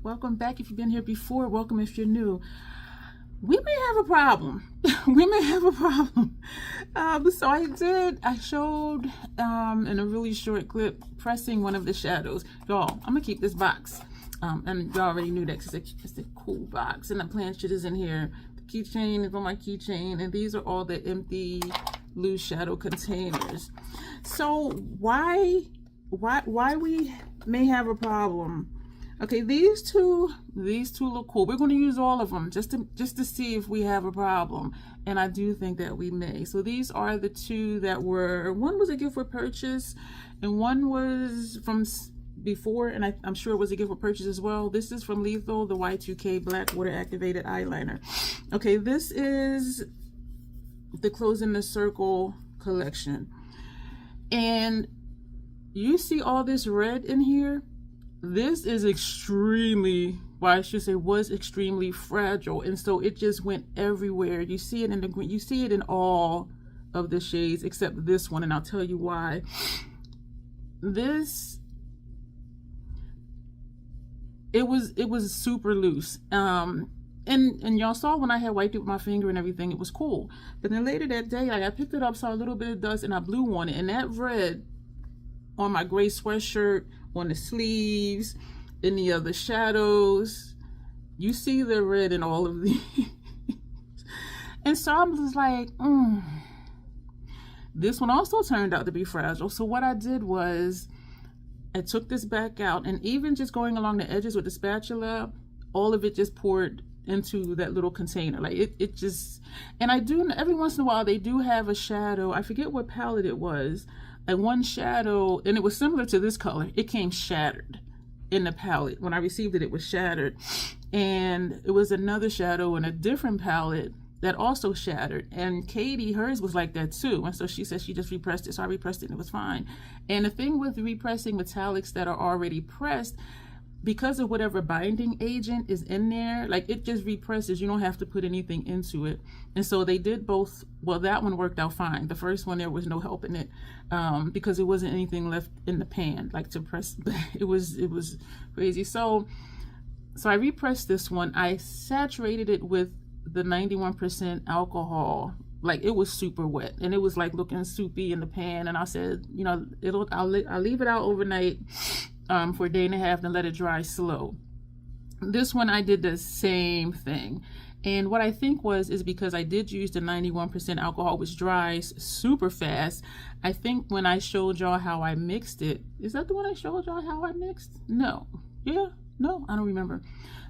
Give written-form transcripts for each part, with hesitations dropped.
Welcome back if you've been here before. Welcome if you're new. We may have a problem. We may have a problem. So I showed in a really short clip pressing one of the shadows. Y'all, I'm gonna keep this box. And you already knew that because it's a cool box. And the plant shit is in here. The keychain is on my keychain. And these are all the empty loose shadow containers. So why we may have a problem? Okay, these two look cool. We're going to use all of them just to see if we have a problem, and I do think that we may. So these are the two that were, one was a gift for purchase and one was from before, and I'm sure it was a gift for purchase as well. This is from Lethal, the Y2K Black Water Activated Eyeliner. Okay, this is the Closing the Circle collection, and you see all this red in here. This is extremely, well, I should say was extremely fragile, and so it just went everywhere. You see it in the green, you see it in all of the shades except this one, and I'll tell you why. This, it was super loose. And y'all saw when I had wiped it with my finger and everything, it was cool. But then later that day, like, I picked it up, saw a little bit of dust, and I blew on it, and that red on my gray sweatshirt, on the sleeves, in the other shadows, you see the red in all of these. And so I was just like, This one also turned out to be fragile. So what I did was I took this back out, and even just going along the edges with the spatula, all of it just poured into that little container. Like it just, and I do, every once in a while they do have a shadow, I forget what palette it was, like one shadow, and it was similar to this color. It came shattered in the palette. When I received it, it was shattered. And it was another shadow in a different palette that also shattered. And Katie, hers was like that too. And so she said she just repressed it. So I repressed it and it was fine. And the thing with repressing metallics that are already pressed, because of whatever binding agent is in there, like it just represses. You don't have to put anything into it. And so they did both. Well, that one worked out fine. The first one, there was no helping it because it wasn't anything left in the pan, like to press. It was crazy. So I repressed this one. I saturated it with the 91% alcohol. Like, it was super wet and it was like looking soupy in the pan. And I said, you know, I'll leave it out overnight for a day and a half and let it dry slow. This one I did the same thing, and what I think is because I did use the 91% alcohol, which dries super fast. I think when I showed y'all how I mixed it, is that the one I showed y'all how I mixed? No, yeah, no, I don't remember.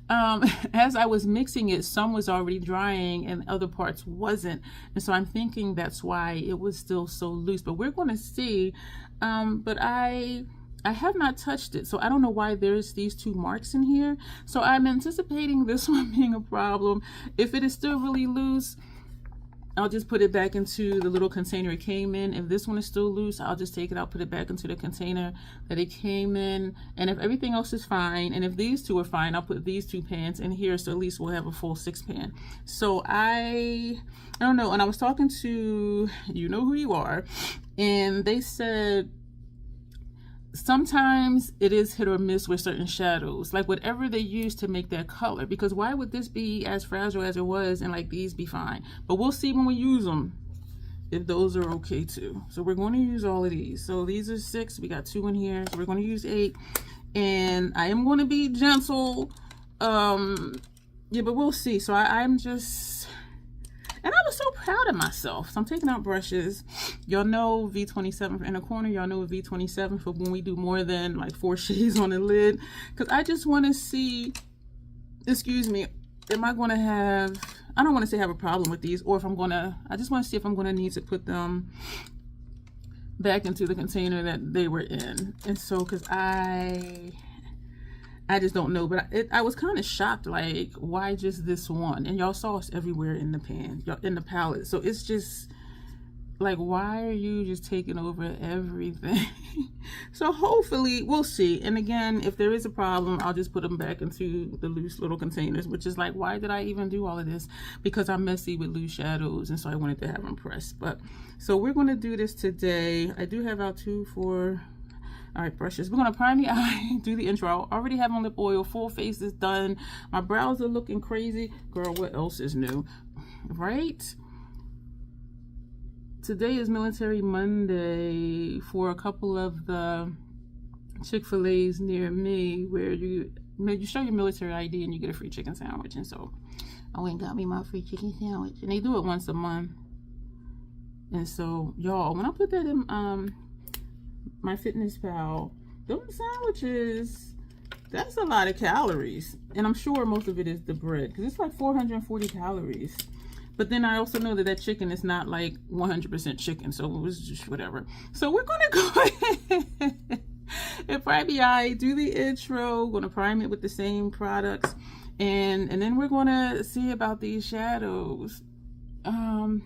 As I was mixing it, some was already drying and other parts wasn't, and so I'm thinking that's why it was still so loose, but we're going to see. But I have not touched it, so I don't know why there's these two marks in here. So I'm anticipating this one being a problem. If it is still really loose, I'll just put it back into the little container it came in. If this one is still loose, I'll just take it out, put it back into the container that it came in. And if everything else is fine, and if these two are fine, I'll put these two pans in here, so at least we'll have a full 6 pan. So I don't know. And I was talking to, you know who you are, and they said, sometimes it is hit or miss with certain shadows, like whatever they use to make that color, because why would this be as fragile as it was and like these be fine? But we'll see when we use them if those are okay too. So we're going to use all of these. So these are 6, we got 2 in here, so we're going to use 8, and I am going to be gentle. Yeah, but we'll see. So I'm just, and I was so proud of myself. So I'm taking out brushes. Y'all know V27 for inner corner. Y'all know V27 for when we do more than like 4 shades on the lid. Because I just want to see, excuse me, am I going to have, I don't want to say have a problem with these, or if I'm going to, I just want to see if I'm going to need to put them back into the container that they were in. And so, because I just don't know, but I was kind of shocked, like, why just this one? And y'all saw us everywhere in the pan, in the palette. So it's just like, why are you just taking over everything? So hopefully we'll see. And again, if there is a problem, I'll just put them back into the loose little containers, which is like, why did I even do all of this? Because I'm messy with loose shadows, and so I wanted to have them pressed. But so we're going to do this today. I do have out 2, 4, All right, brushes. We're gonna prime the eye, do the intro. I already have on lip oil, full face is done. My brows are looking crazy. Girl, what else is new? Right? Today is Military Monday for a couple of the Chick-fil-A's near me where you show your military ID and you get a free chicken sandwich. And so I went and got me my free chicken sandwich. And they do it once a month. And so, y'all, when I put that in my Fitness Pal, those sandwiches, that's a lot of calories. And I'm sure most of it is the bread because it's like 440 calories. But then I also know that that chicken is not like 100% chicken, so it was just whatever. So we're gonna go ahead and prime the eye, do the intro. We're gonna prime it with the same products, and then we're gonna see about these shadows. I'm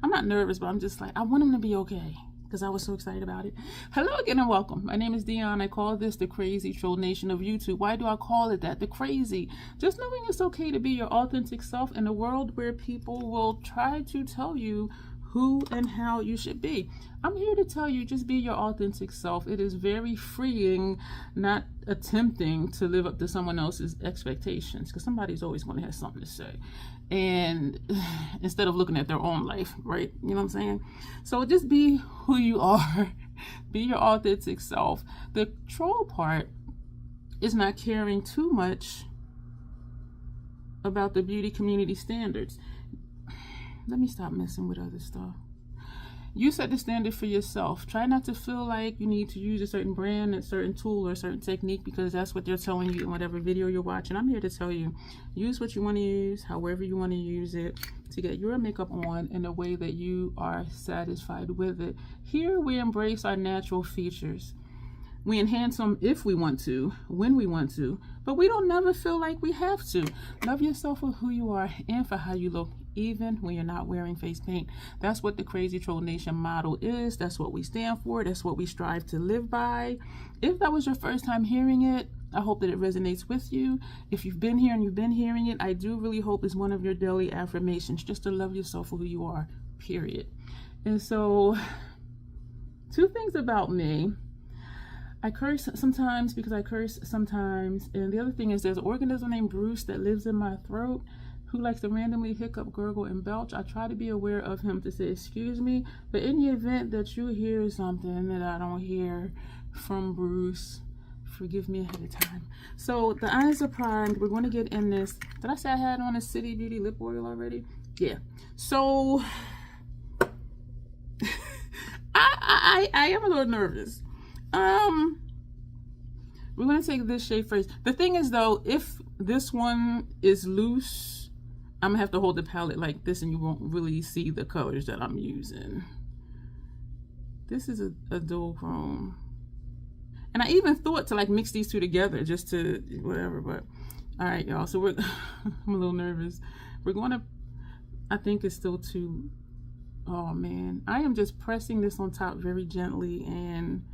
not nervous, but I'm just like, I want them to be okay because I was so excited about it. Hello again and welcome. My name is Dion. I call this the crazy troll nation of YouTube. Why do I call it that? The crazy. Just knowing it's okay to be your authentic self in a world where people will try to tell you who and how you should be. I'm here to tell you, just be your authentic self. It is very freeing not attempting to live up to someone else's expectations because somebody's always going to have something to say. And instead of looking at their own life, right? You know what I'm saying? So just be who you are. Be your authentic self. The troll part is not caring too much about the beauty community standards. Let me stop messing with other stuff. You set the standard for yourself. Try not to feel like you need to use a certain brand, a certain tool, or a certain technique because that's what they're telling you in whatever video you're watching. I'm here to tell you, use what you want to use, however you want to use it, to get your makeup on in a way that you are satisfied with it. Here we embrace our natural features. We enhance them if we want to, when we want to, but we don't never feel like we have to. Love yourself for who you are and for how you look, even when you're not wearing face paint. That's what the Crazy Troll Nation motto is. That's what we stand for. That's what we strive to live by. If that was your first time hearing it, I hope that it resonates with you. If you've been here and you've been hearing it, I do really hope it's one of your daily affirmations, just to love yourself for who you are, period. And so, two things about me. I curse sometimes because I curse sometimes. And the other thing is there's an organism named Bruce that lives in my throat who likes to randomly hiccup, gurgle, and belch. I try to be aware of him to say, excuse me. But in the event that you hear something that I don't hear from Bruce, forgive me ahead of time. So the eyes are primed. We're going to get in this. Did I say I had on a City Beauty lip oil already? Yeah. So I am a little nervous. We're going to take this shade first. The thing is though, if this one is loose, I'm gonna have to hold the palette like this and you won't really see the colors that I'm using. This is a dual chrome. And I even thought to like mix these two together just to whatever, but all right, y'all. So we're, I'm a little nervous. We're gonna, I think it's still too, oh man. I am just pressing this on top very gently and,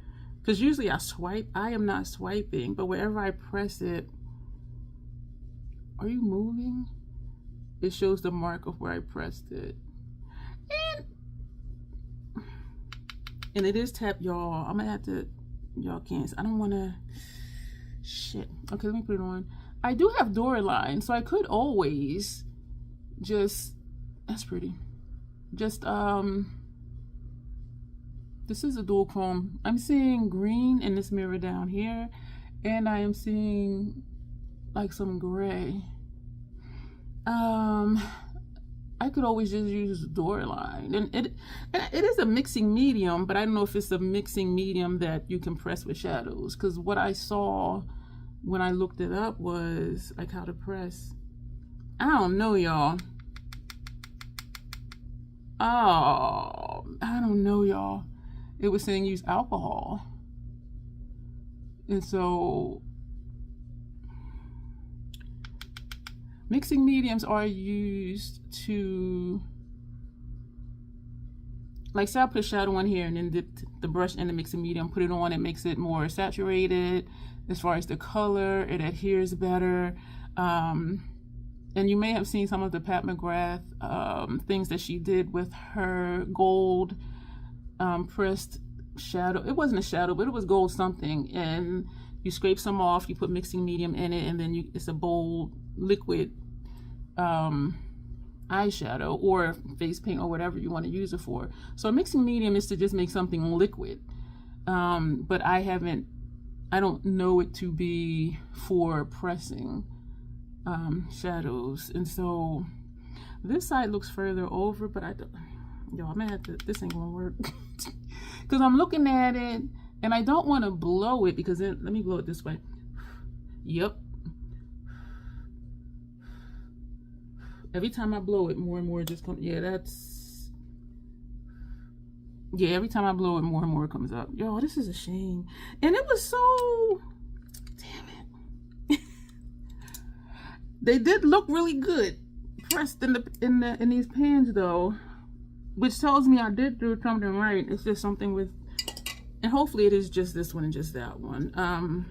because usually I swipe, I am not swiping, but wherever I press it, are you moving? It shows the mark of where I pressed it. And it is tapped, y'all. I'm gonna have to, y'all can't, I don't wanna, shit. Okay, let me put it on. I do have Dora line, so I could always just, that's pretty. Just, this is a dual chrome. I'm seeing green in this mirror down here, and I am seeing like some gray. I could always just use Dora line, and it is a mixing medium, but I don't know if it's a mixing medium that you can press with shadows, because what I saw when I looked it up was like how to press. I don't know, y'all. Oh, I don't know, y'all. It was saying use alcohol, and so mixing mediums are used to, like, say I put shadow on here and then dip the brush in the mixing medium, put it on, it makes it more saturated as far as the color, it adheres better. And you may have seen some of the Pat McGrath things that she did with her gold pressed shadow. It wasn't a shadow, but it was gold something. And you scrape some off, you put mixing medium in it, and then it's a bold liquid eyeshadow or face paint or whatever you want to use it for. So a mixing medium is to just make something liquid. But I don't know it to be for pressing shadows. And so this side looks further over, but I'm gonna have to, this ain't gonna work. Because I'm looking at it and I don't want to blow it, because then, let me blow it this way. Yep. Every time I blow it, more and more just comes. Yeah, that's. Yeah, every time I blow it, more and more comes up. Yo, this is a shame. And it was so. Damn it. They did look really good pressed in these pans though, which tells me I did do something right. It's just something with, and hopefully it is just this one and just that one.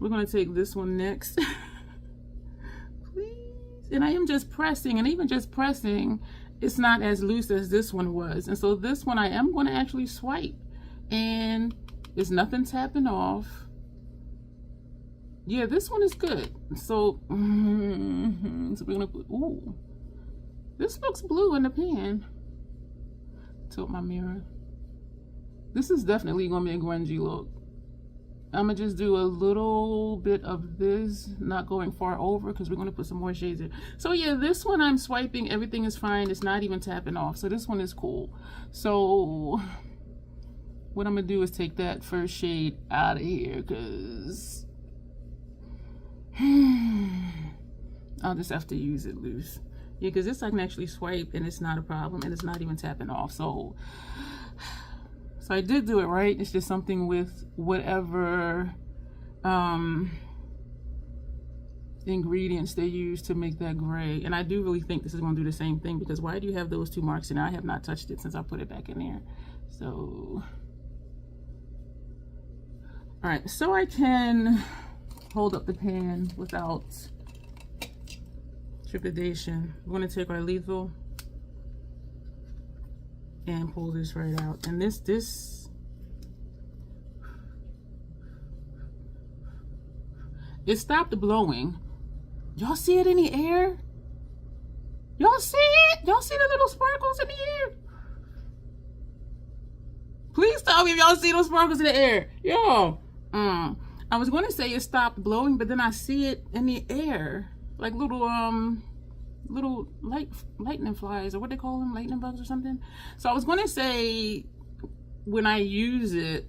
We're gonna take this one next. And I am just pressing, and even just pressing, it's not as loose as this one was. And so this one I am going to actually swipe, and there's nothing tapping off. Yeah, this one is good. So, so we're gonna put, ooh, this looks blue in the pan. Tilt my mirror. This is definitely gonna be a grungy look. I'm gonna just do a little bit of this, not going far over, because we're gonna put some more shades in. So yeah, this one I'm swiping, everything is fine. It's not even tapping off. So this one is cool. So what I'm gonna do is take that first shade out of here, because I'll just have to use it loose. Yeah, because this I can actually swipe and it's not a problem, and it's not even tapping off. So I did do it right. It's just something with whatever ingredients they use to make that gray. And I do really think this is going to do the same thing, because why do you have those two marks? And I have not touched it since I put it back in there. So, all right, so I can hold up the pan without trepidation. We're going to take our lethal and pull this right out. And this it stopped blowing. Y'all see it in the air? Y'all see it? Y'all see the little sparkles in the air? Please tell me if y'all see those sparkles in the air. Yo, I was going to say it stopped blowing, but then I see it in the air, like little lightning flies, or what they call them, lightning bugs or something. So I was going to say, when I use it,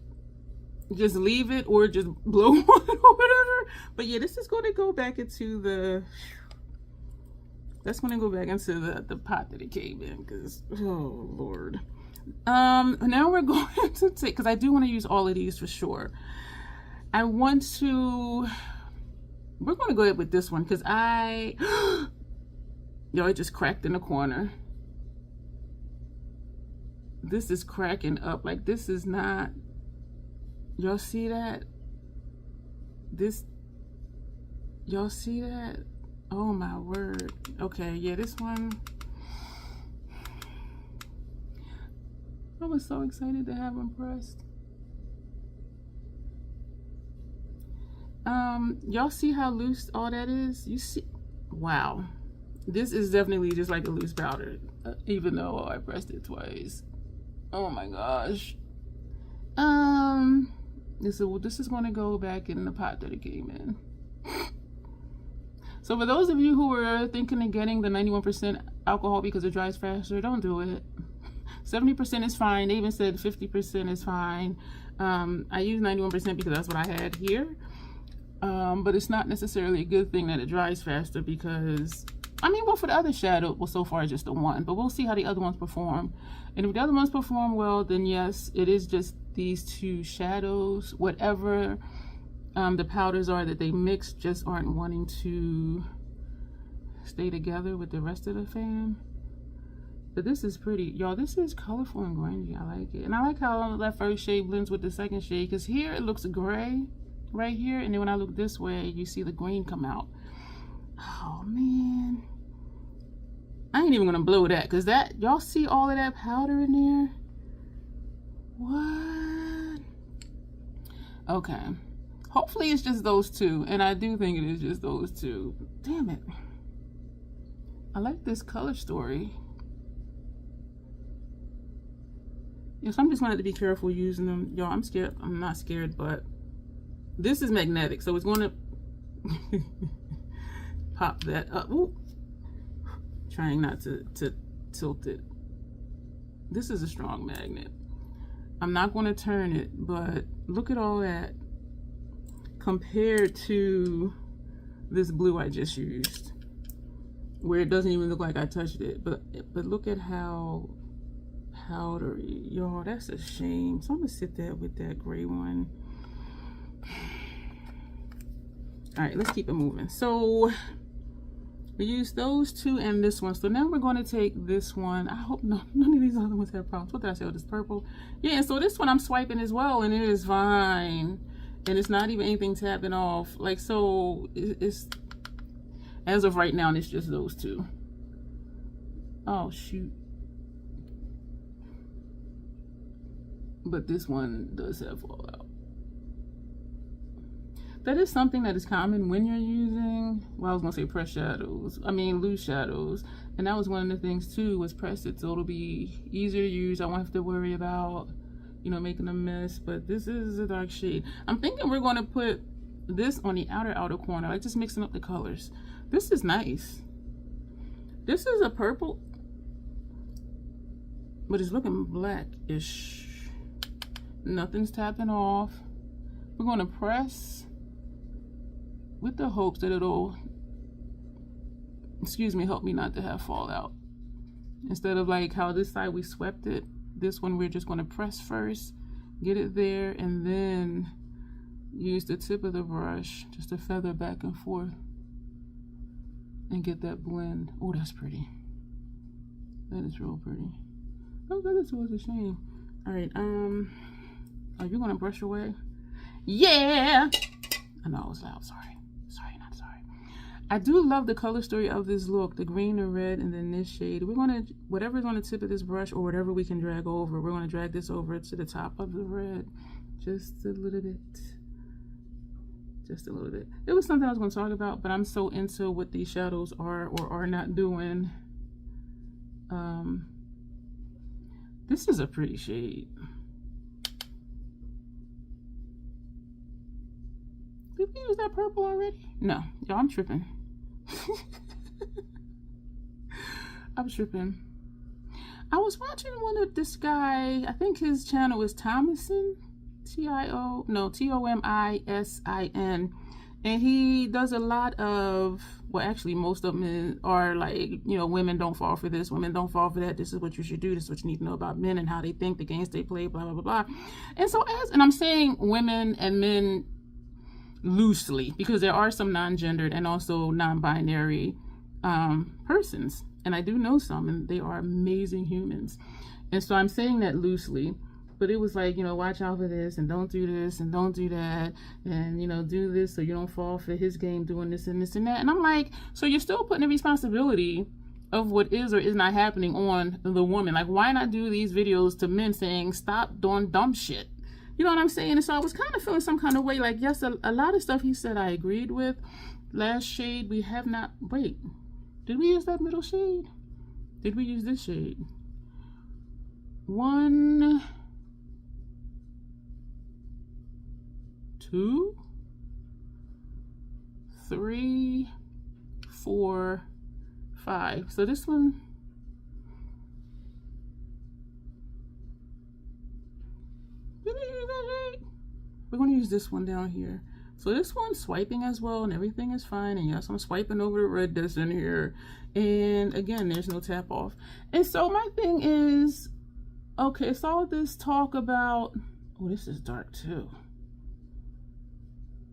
just leave it or just blow on it or whatever. But yeah, this is going to go back into the, that's going to go back into the pot that it came in, because oh Lord. Now we're going to take, because I do want to use all of these for sure. I want to, we're going to go ahead with this one, because yo, it just cracked in the corner. This is cracking up. Like, this is not, y'all see that? This, y'all see that? Oh my word. Okay, yeah, this one, I was so excited to have them pressed. Y'all see how loose all that is? You see? Wow. This is definitely just like a loose powder, even though I pressed it twice. Oh my gosh. This is going to go back in the pot that it came in. So for those of you who are thinking of getting the 91% alcohol because it dries faster, don't do it. 70% is fine. They even said 50% is fine. I use 91% because that's what I had here. But it's not necessarily a good thing that it dries faster, because I mean, well, for the other shadow, well, so far just the one, but we'll see how the other ones perform. And if the other ones perform well, then yes, it is just these two shadows. Whatever the powders are that they mix just aren't wanting to stay together with the rest of the fam. But this is pretty, y'all. This is colorful and grungy. I like it. And I like how that first shade blends with the second shade, because here it looks gray right here, and then when I look this way, you see the green come out. Oh man, I ain't even gonna blow that, because that, y'all see all of that powder in there? What? Okay. Hopefully it's just those two. And I do think it is just those two. Damn it. I like this color story. Yes, I'm just going to have to be careful using them. Y'all, I'm scared. I'm not scared, but this is magnetic. So it's going to pop that up. Ooh. Trying not to tilt it. This is a strong magnet. I'm not going to turn it, but look at all that compared to this blue I just used, where it doesn't even look like I touched it. But look at how powdery, y'all. That's a shame. So I'm gonna sit there with that gray one. All right, let's keep it moving. So we used those two and this one. So now we're going to take this one. I hope none of these other ones have problems. What did I say? Oh, this purple. Yeah, so this one I'm swiping as well, and it is fine. And it's not even anything tapping off. Like, so it's as of right now, it's just those two. Oh, shoot. But this one does have fallout. That is something that is common when you're using, well, I was gonna say press shadows. I mean loose shadows. And that was one of the things too, was press it so it'll be easier to use. I won't have to worry about, you know, making a mess. But this is a dark shade. I'm thinking we're gonna put this on the outer corner, like just mixing up the colors. This is nice. This is a purple, but it's looking blackish. Nothing's tapping off. We're gonna press with the hopes that it'll, excuse me, help me not to have fallout. Instead of like how this side we swept it, this one we're just going to press first, get it there, and then use the tip of the brush just to feather back and forth and get that blend. Oh, that's pretty. That is real pretty. Oh, that was a shame. All right, are you going to brush away? Yeah! I know I was loud, sorry. Sorry, not sorry. I do love the color story of this look, the green, the red, and then this shade. We're gonna, whatever's on the tip of this brush or whatever we can drag over, we're gonna drag this over to the top of the red. Just a little bit. Just a little bit. It was something I was gonna talk about, but I'm so into what these shadows are or are not doing. This is a pretty shade. Did we use that purple already? No, y'all, I'm tripping. I'm tripping. I was watching one of this guy, I think his channel is Thomasin, Tomisin, and he does a lot of, well, actually most of them are like, you know, women don't fall for this, women don't fall for that, this is what you should do, this is what you need to know about men and how they think, the games they play, blah, blah, blah, blah. And so and I'm saying women and men loosely, because there are some non-gendered and also non-binary persons, and I do know some, and they are amazing humans. And so I'm saying that loosely, but it was like, you know, watch out for this and don't do this and don't do that, and, you know, do this so you don't fall for his game doing this and this and that. And I'm like, so you're still putting the responsibility of what is or is not happening on the woman. Like, why not do these videos to men saying stop doing dumb shit? You know what I'm saying? And so I was kind of feeling some kind of way, like, yes, a lot of stuff he said I agreed with. Last shade, we have not, wait, did we use that middle shade? Did we use this shade? 1, 2, 3, 4, 5. So this one, we're going to use this one down here. So this one's swiping as well, and everything is fine. And yes, I'm swiping over the red that's in here. And again, there's no tap off. And so my thing is, okay, it's all this talk about, oh, this is dark too.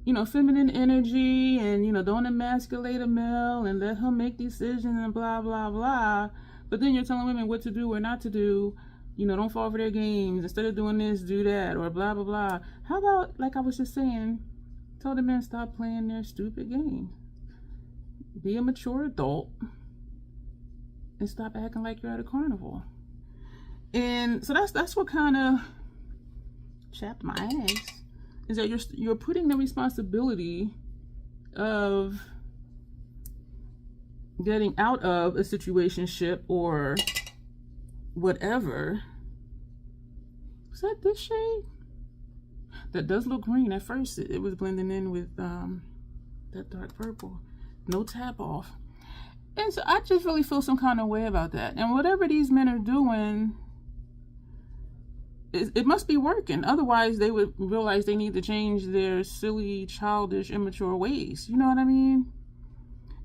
You know, feminine energy and, you know, don't emasculate a male and let him make decisions and blah, blah, blah. But then you're telling women what to do or not to do. You know, don't fall for their games. Instead of doing this, do that, or blah, blah, blah. How about, like I was just saying, tell the men stop playing their stupid game. Be a mature adult and stop acting like you're at a carnival. And so that's what kind of chapped my ass, is that you're putting the responsibility of getting out of a situationship or whatever. Is that this shade? That does look green. At first it was blending in with that dark purple. No tap off. And so I just really feel some kind of way about that. And whatever these men are doing, it must be working. Otherwise, they would realize they need to change their silly, childish, immature ways. You know what I mean?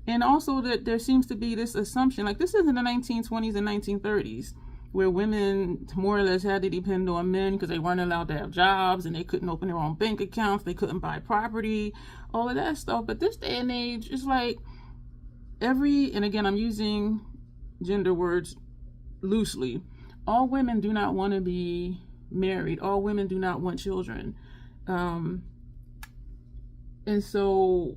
And also that there seems to be this assumption, like this is in the 1920s and 1930s, where women more or less had to depend on men because they weren't allowed to have jobs and they couldn't open their own bank accounts, they couldn't buy property, all of that stuff. But this day and age, it's like and again, I'm using gender words loosely, all women do not want to be married. All women do not want children. And so,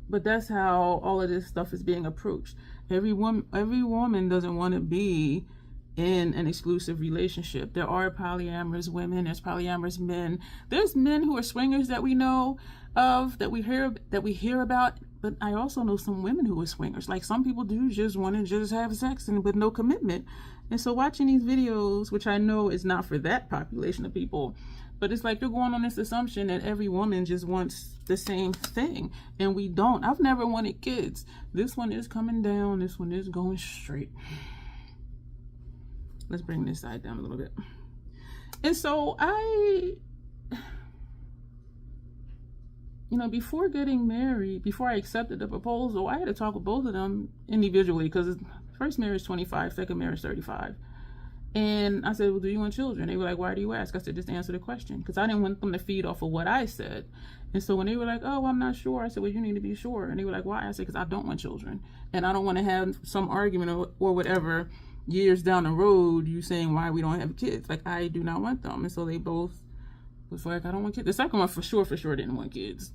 but that's how all of this stuff is being approached. Every woman doesn't want to be in an exclusive relationship. There are polyamorous women, there's polyamorous men, there's men who are swingers that we know of, that we hear about. But I also know some women who are swingers. Like some people do just want to just have sex and with no commitment. And so watching these videos, which I know is not for that population of people, but it's like you're going on this assumption that every woman just wants the same thing. And we don't. I've never wanted kids. This one is coming down. This one is going straight. Let's bring this side down a little bit. And so before getting married, before I accepted the proposal, I had to talk with both of them individually, because first marriage 25, second marriage 35. And I said, well, do you want children? They were like, why do you ask? I said, just answer the question, because I didn't want them to feed off of what I said. And so when they were like, oh, I'm not sure, I said, well, you need to be sure. And they were like, why? I said, because I don't want children. And I don't want to have some argument or whatever years down the road, you saying why we don't have kids. Like, I do not want them. And so they both was like, I don't want kids. The second one for sure didn't want kids.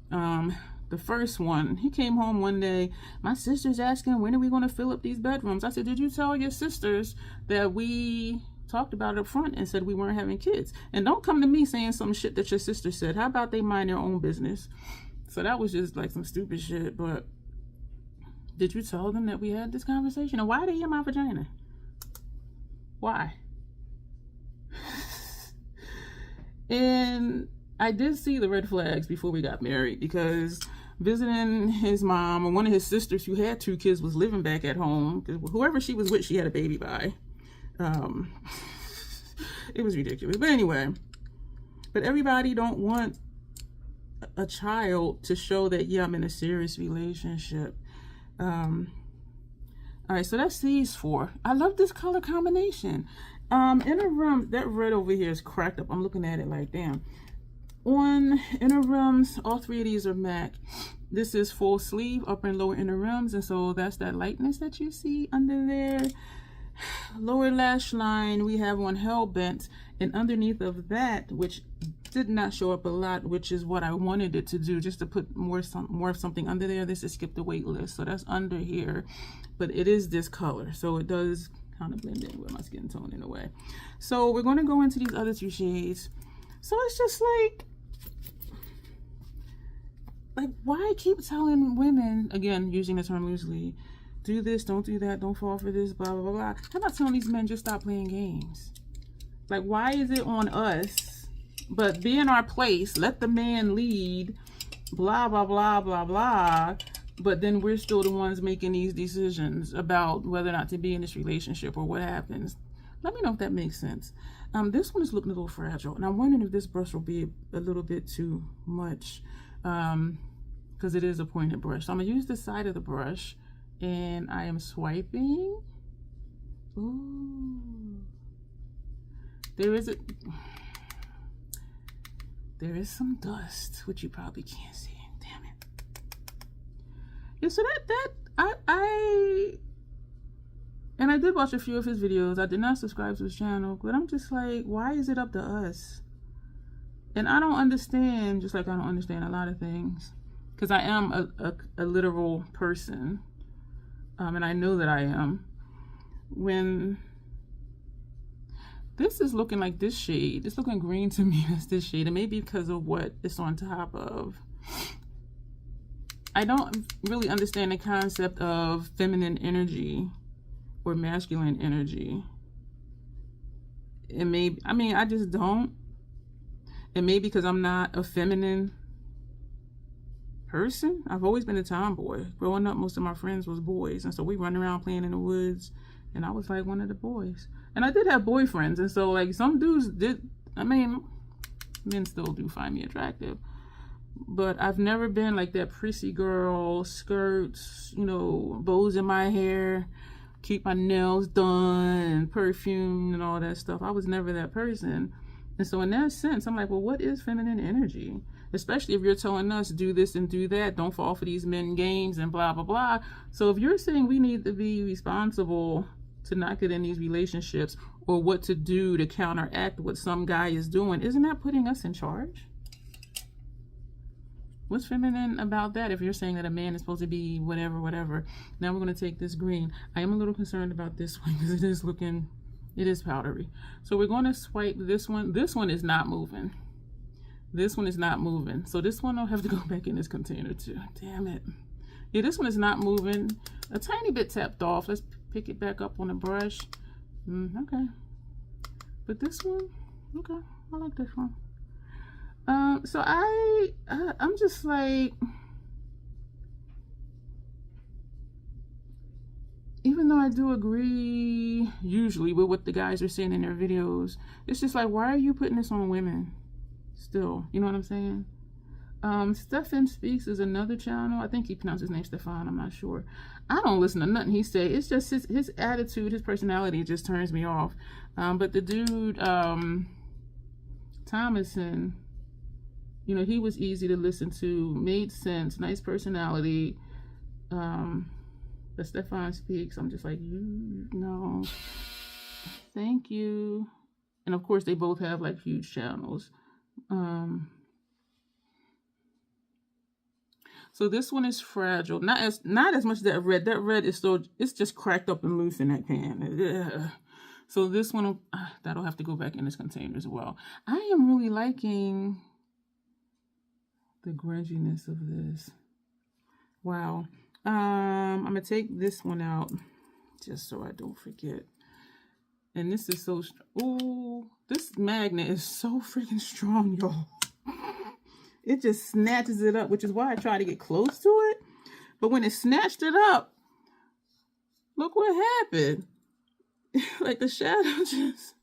The first one, he came home one day, my sister's asking, when are we going to fill up these bedrooms? I said, did you tell your sisters that we talked about it up front and said we weren't having kids? And don't come to me saying some shit that your sister said. How about they mind their own business? So that was just like some stupid shit. But did you tell them that we had this conversation? And why are they in my vagina? Why? And I did see the red flags before we got married, because visiting his mom, and one of his sisters who had 2 kids was living back at home, because whoever she was with, she had a baby by. It was ridiculous. But anyway, but everybody don't want a child to show that, yeah, I'm in a serious relationship. All right, so that's these 4. I love this color combination. Inner room, that red over here is cracked up. I'm looking at it like, damn. On inner rims, all 3 of these are MAC. This is full sleeve, upper and lower inner rims, and so that's that lightness that you see under there. Lower lash line, we have on Hellbent, and underneath of that, which did not show up a lot, which is what I wanted it to do, just to put more of something under there. This is Skip the Wait List, so that's under here, but it is this color, so it does kind of blend in with my skin tone in a way. So we're going to go into these other 2 shades. So it's just like why keep telling women, again using the term loosely, do this, don't do that, don't fall for this, blah blah blah. How about telling these men just stop playing games? Like, why is it on us? But be in our place, let the man lead, blah blah blah blah blah, but then we're still the ones making these decisions about whether or not to be in this relationship or what happens. Let me know if that makes sense. This one is looking a little fragile, and I'm wondering if this brush will be a little bit too much, because it is a pointed brush. So I'm gonna use the side of the brush, and I am swiping. Ooh, there is some dust, which you probably can't see. Damn it. Yeah, so and I did watch a few of his videos. I did not subscribe to his channel, but I'm just like, why is it up to us? And I don't understand, just like I don't understand a lot of things, because I am a literal person, and I know that I am. When This is looking like this shade. It's looking green to me as this shade. And maybe because of what it's on top of. I don't really understand the concept of feminine energy or masculine energy. It may, I mean, I just don't. It may be because I'm not a feminine person. I've always been a tomboy. Growing up, most of my friends was boys. And so we run around playing in the woods. And I was like one of the boys. And I did have boyfriends. And so like some dudes did, I mean, men still do find me attractive. But I've never been like that prissy girl, skirts, you know, bows in my hair, keep my nails done, perfume and all that stuff. I was never that person. And so in that sense, I'm like, well, what is feminine energy? Especially if you're telling us do this and do that, don't fall for these men games and blah, blah, blah. So if you're saying we need to be responsible to not get in these relationships or what to do to counteract what some guy is doing, isn't that putting us in charge? What's feminine about that if you're saying that a man is supposed to be whatever, whatever? Now we're going to take this green. I am a little concerned about this one because it is looking, it is powdery. So we're going to swipe this one. This one is not moving. This one is not moving. So this one I'll have to go back in this container too. Damn it. Yeah, this one is not moving. A tiny bit tapped off. Let's pick it back up on the brush. Okay. But this one, okay. I like this one. So I'm just like, even though I do agree usually with what the guys are saying in their videos, it's just like, why are you putting this on women still? You know what I'm saying? Stefan Speaks is another channel. I think he pronounced his name Stefan. I'm not sure. I don't listen to nothing he say. It's just his attitude, his personality just turns me off. But the dude, Thomason, you know, he was easy to listen to, made sense, nice personality. But Stefan Speaks, I'm just like, no, thank you. And of course, they both have like huge channels. So this one is fragile, not as much as that red. That red is so, it's just cracked up and loose in that pan. Ugh. So this one, that'll have to go back in this container as well. I am really liking the grunginess of this. Wow. I'm gonna take this one out just so I don't forget. And this is so, oh, this magnet is so freaking strong, y'all. It just snatches it up, which is why I try to get close to it. But when it snatched it up, look what happened. Like the shadow just,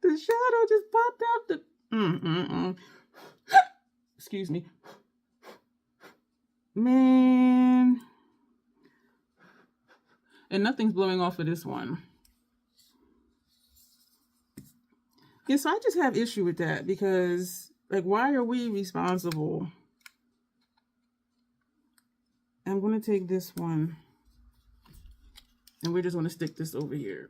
the shadow just popped out the, excuse me. Man. And nothing's blowing off of this one. Yeah, so I just have issue with that because, like, why are we responsible? I'm going to take this one and we're just going to stick this over here.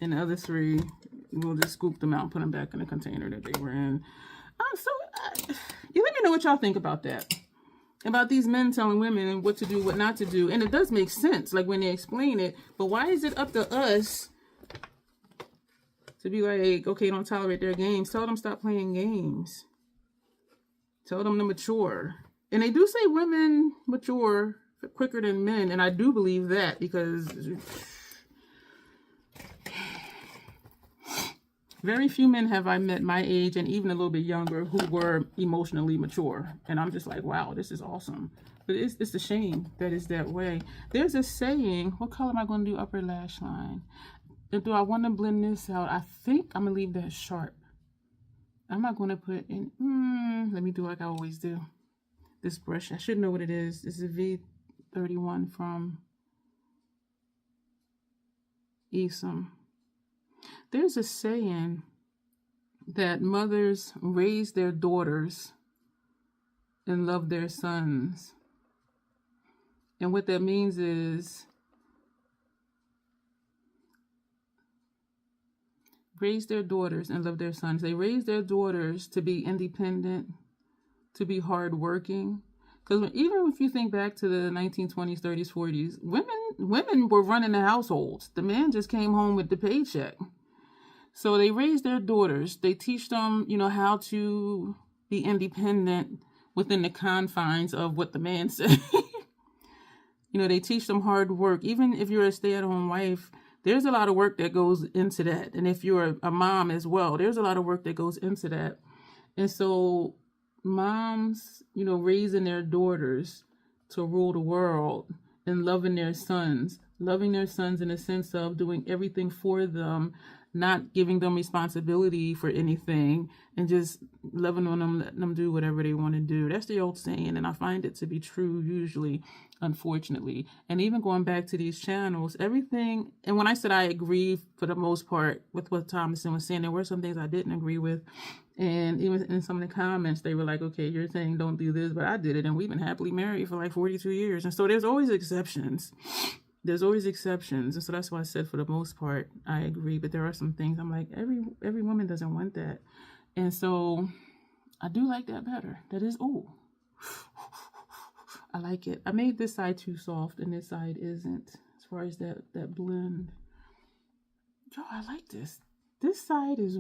And the other three, we'll just scoop them out and put them back in the container that they were in. You let me know what y'all think about that. About these men telling women what to do, what not to do. And it does make sense, like when they explain it. But why is it up to us to be like, okay, don't tolerate their games. Tell them stop playing games. Tell them to mature. And they do say women mature quicker than men. And I do believe that because very few men have I met my age and even a little bit younger who were emotionally mature. And I'm just like, wow, this is awesome. But it's a shame that it's that way. There's a saying, what color am I going to do upper lash line? Do I want to blend this out? I think I'm going to leave that sharp. I'm not going to put in, let me do like I always do. This brush, I should know what it is. This is a V31 from Esom. There's a saying that mothers raise their daughters and love their sons. And what that means is raise their daughters and love their sons. They raise their daughters to be independent, to be hardworking, Because even if you think back to the 1920s, 30s, 40s, women were running the households. The man just came home with the paycheck. So they raise their daughters. They teach them, how to be independent within the confines of what the man said. They teach them hard work. Even if you're a stay-at-home wife, there's a lot of work that goes into that. And if you're a mom as well, there's a lot of work that goes into that. And so moms, raising their daughters to rule the world and loving their sons in the sense of doing everything for them, not giving them responsibility for anything, and just loving on them, letting them do whatever they want to do. That's the old saying, and I find it to be true usually, unfortunately. And even going back to these channels, everything, and when I said I agree for the most part with what Thomason was saying, there were some things I didn't agree with. And even in some of the comments, they were like, okay, you're saying don't do this, but I did it, and we've been happily married for like 42 years. And so there's always exceptions. And so that's why I said for the most part I agree, but there are some things I'm like, every woman doesn't want that. And so I do like that better. That is, I like it. I made this side too soft and this side isn't, as far as that blend. Oh, I like this. This side is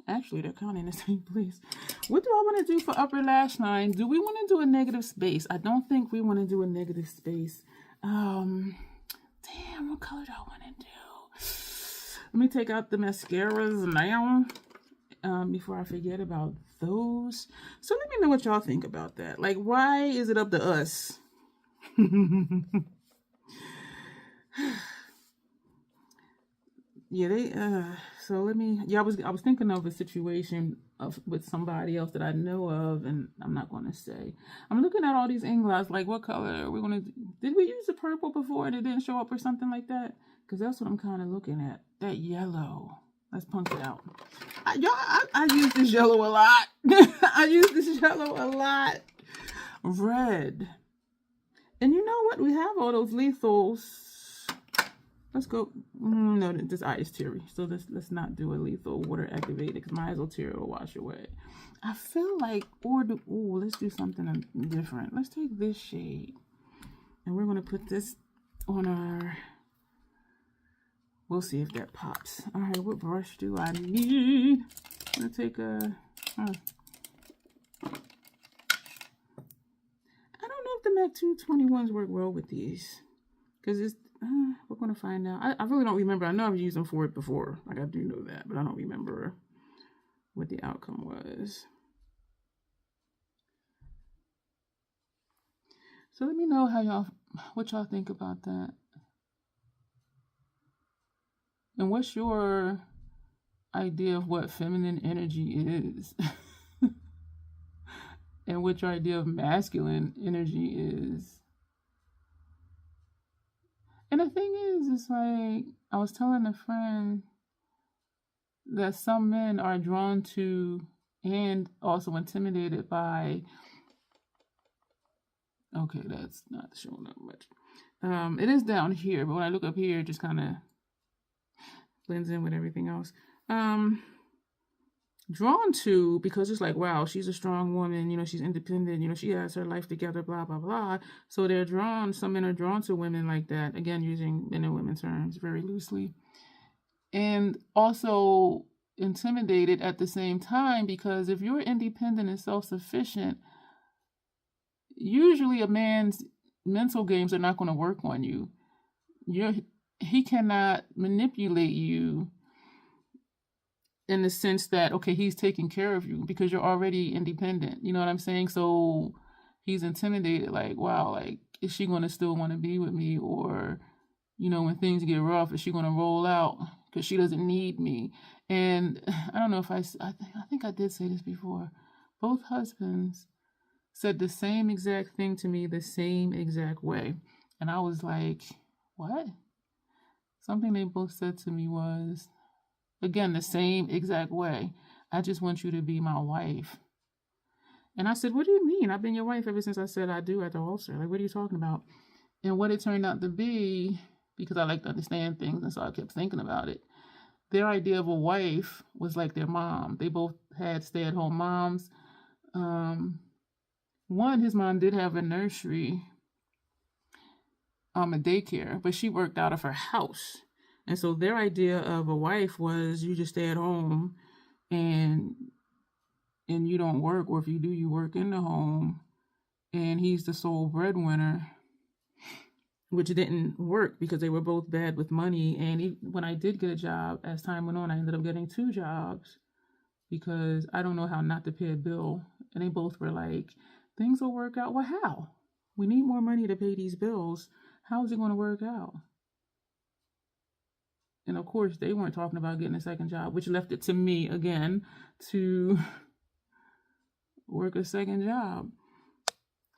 actually they're kind of in the same place. What do I want to do for upper lash line? Do we want to do a negative space? I don't think we want to do a negative space. Damn, what color do I want to do? Let me take out the mascaras now, before I forget about those. So let me know what y'all think about that. Like, why is it up to us? Yeah, I was thinking of a situation with somebody else that I know of, and I'm not going to say. I'm looking at all these Inglass, like, what color are we going to, did we use the purple before and it didn't show up or something like that? Because that's what I'm kind of looking at. That yellow. Let's punk it out. I use this yellow a lot. I use this yellow a lot. Red. And you know what? We have all those lethals. Let's go. No, this eye is teary. So let's not do a lethal water activated because my eyes will tear or wash away. I feel like, let's do something different. Let's take this shade and we're going to put this on our, we'll see if that pops. All right, what brush do I need? I'm going to take a, I don't know if the MAC 221s work well with these because it's, we're going to find out. I really don't remember. I know I've used them for it before. Like, I do know that, but I don't remember what the outcome was. So let me know what y'all think about that. And what's your idea of what feminine energy is? And what your idea of masculine energy is? And the thing is, it's like, I was telling a friend that some men are drawn to and also intimidated by, okay, that's not showing up much. It is down here, but when I look up here, it just kind of blends in with everything else. Drawn to, because it's like, wow, she's a strong woman, she's independent, she has her life together, blah, blah, blah. So some men are drawn to women like that, again, using men and women terms very loosely. And also intimidated at the same time, because if you're independent and self-sufficient, usually a man's mental games are not going to work on you. He cannot manipulate you in the sense that, okay, he's taking care of you because you're already independent. You know what I'm saying? So he's intimidated, like, wow, like, is she going to still want to be with me? Or, when things get rough, is she going to roll out because she doesn't need me? And I don't know if I think I did say this before. Both husbands said the same exact thing to me the same exact way. And I was like, what? Something they both said to me was, again, the same exact way. I just want you to be my wife. And I said, what do you mean? I've been your wife ever since I said I do at the altar. Like, what are you talking about? And what it turned out to be, because I like to understand things, and so I kept thinking about it, their idea of a wife was like their mom. They both had stay-at-home moms. One, his mom did have a nursery, a daycare, but she worked out of her house. And so their idea of a wife was you just stay at home and you don't work, or if you do, you work in the home, and he's the sole breadwinner, which didn't work because they were both bad with money. And when I did get a job, as time went on, I ended up getting 2 jobs because I don't know how not to pay a bill. And they both were like, things will work out. Well, how? We need more money to pay these bills. How is it going to work out? And of course, they weren't talking about getting a second job, which left it to me again to work a second job.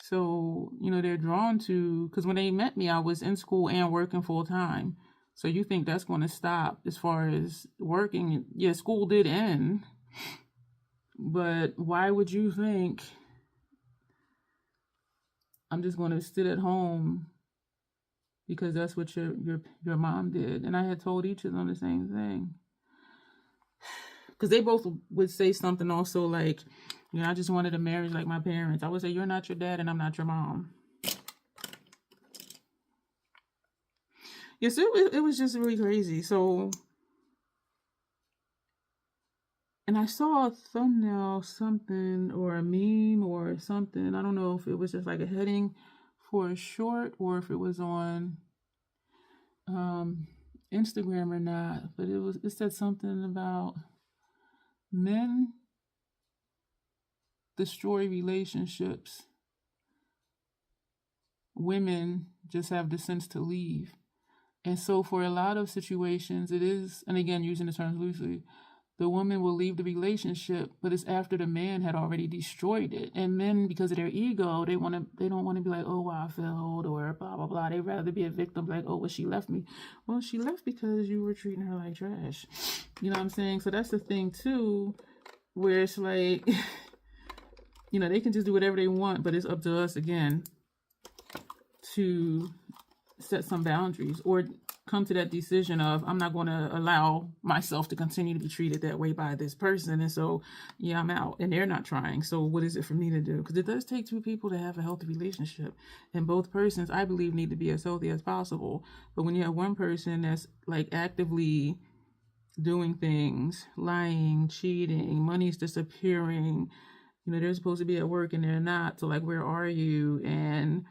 So, you know, they're drawn to, because when they met me, I was in school and working full time. So you think that's going to stop as far as working? Yeah, school did end. But why would you think I'm just going to sit at home because that's what your mom did? And I had told each of them the same thing. Because they both would say something also like, you know, I just wanted a marriage like my parents. I would say, you're not your dad and I'm not your mom. Yes, it was just really crazy. So, and I saw a thumbnail, something, or a meme or something. I don't know if it was just like a heading for a short or if it was on Instagram or not. But it said something about men destroy relationships. Women just have the sense to leave. And so for a lot of situations, it is, and again, using the terms loosely, the woman will leave the relationship, but it's after the man had already destroyed it. And men, because of their ego, they don't want to be like, oh, wow, I failed, or blah, blah, blah. They'd rather be a victim, like, oh, well, she left me. Well, she left because you were treating her like trash. You know what I'm saying? So that's the thing, too, where it's like, you know, they can just do whatever they want, but it's up to us, again, to set some boundaries or come to that decision of, I'm not going to allow myself to continue to be treated that way by this person. And so, yeah, I'm out and they're not trying. So what is it for me to do? Because it does take 2 people to have a healthy relationship. And both persons, I believe, need to be as healthy as possible. But when you have one person that's like actively doing things, lying, cheating, money's disappearing, you know, they're supposed to be at work and they're not. So like, where are you? And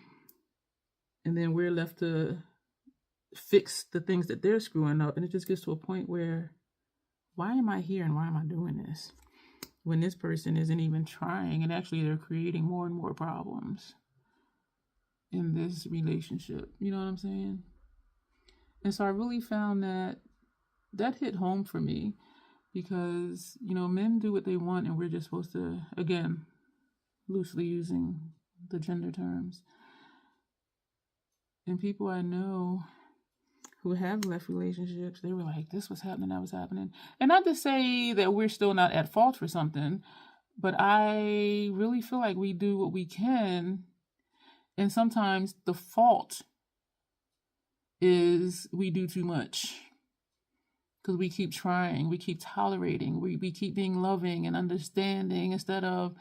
then we're left to fix the things that they're screwing up. And it just gets to a point where, why am I here and why am I doing this? When this person isn't even trying, and actually they're creating more and more problems in this relationship. You know what I'm saying? And so I really found that hit home for me because, you know, men do what they want and we're just supposed to, again, loosely using the gender terms. And people I know who have left relationships, they were like, this was happening, that was happening. And not to say that we're still not at fault for something, but I really feel like we do what we can. And sometimes the fault is we do too much. Because we keep trying, we keep tolerating, we keep being loving and understanding instead of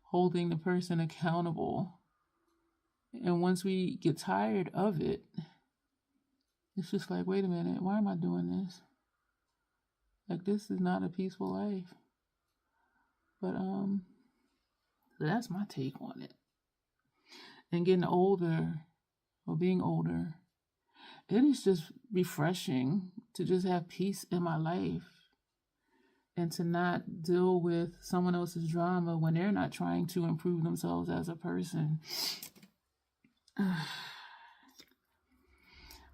holding the person accountable. And once we get tired of it, it's just like, wait a minute, why am I doing this? Like, this is not a peaceful life. But so that's my take on it. And getting older, or being older, it is just refreshing to just have peace in my life and to not deal with someone else's drama when they're not trying to improve themselves as a person. All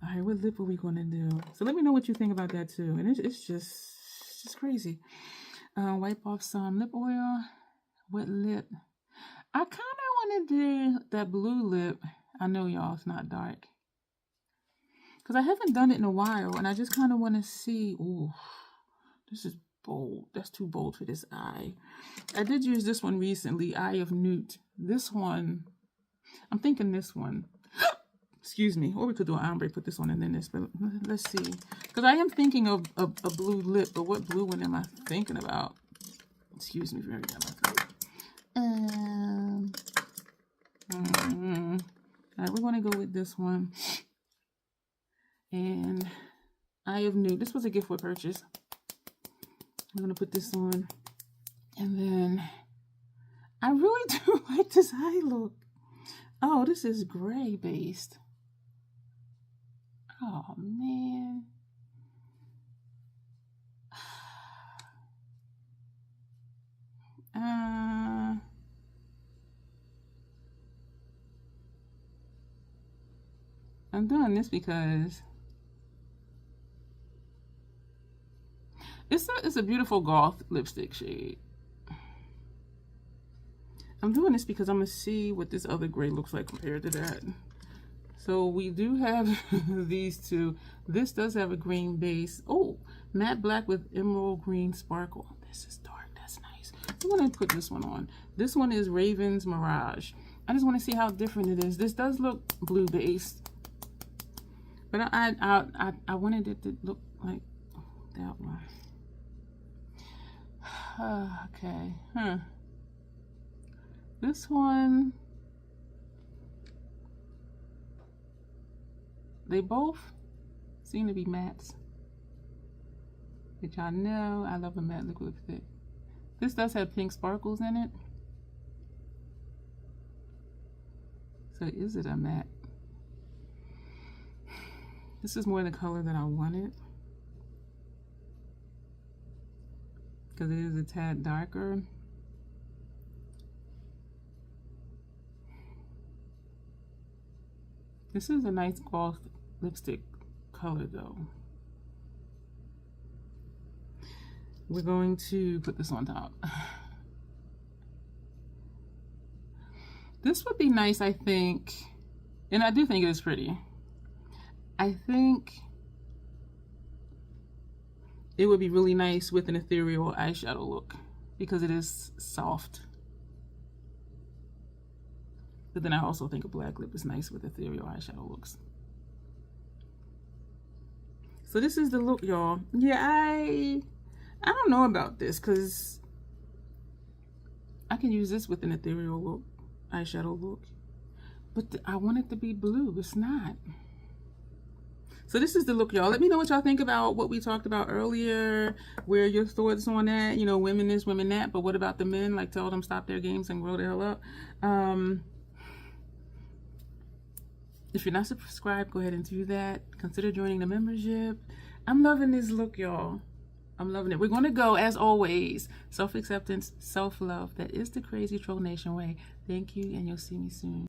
right, what lip are we going to do? So let me know what you think about that too. And it's just crazy. Wipe off some lip oil. Wet lip. I kind of want to do that blue lip. I know y'all, it's not dark. Because I haven't done it in a while. And I just kind of want to see. Ooh, this is bold. That's too bold for this eye. I did use this one recently. Eye of Newt. This one, I'm thinking this one. Excuse me. Or we could do an ombre, put this on and then this. But let's see. Because I am thinking of a blue lip. But what blue one am I thinking about? Excuse me for every time I think. All right, we're going to go with this one. And Eye of Nude. This was a gift with purchase. I'm going to put this on. And then I really do like this eye look. Oh, this is gray based. Oh, man. I'm doing this because it's a beautiful goth lipstick shade. I'm doing this because I'm going to see what this other gray looks like compared to that. So we do have these two. This does have a green base. Oh, matte black with emerald green sparkle. This is dark. That's nice. I'm going to put this one on. This one is Raven's Mirage. I just want to see how different it is. This does look blue based, but I wanted it to look like that one. Okay. This one, they both seem to be mattes, which y'all know I love a matte liquid lipstick. This does have pink sparkles in it. So is it a matte? This is more the color that I wanted, because it is a tad darker. This is a nice gloss lipstick color though. We're going to put this on top. This would be nice, I think, and I do think it is pretty. I think it would be really nice with an ethereal eyeshadow look because it is soft. But then I also think a black lip is nice with ethereal eyeshadow looks. So this is the look, y'all. Yeah, I don't know about this because I can use this with an ethereal look, eyeshadow look. But I want it to be blue. It's not. So this is the look, y'all. Let me know what y'all think about what we talked about earlier. Where your thoughts on that? You know, women this, women that. But what about the men? Like, tell them stop their games and grow the hell up. If you're not subscribed, go ahead and do that. Consider joining the membership. I'm loving this look, y'all. I'm loving it. We're going to go, as always, self-acceptance, self-love. That is the Crazy Troll Nation way. Thank you, and you'll see me soon.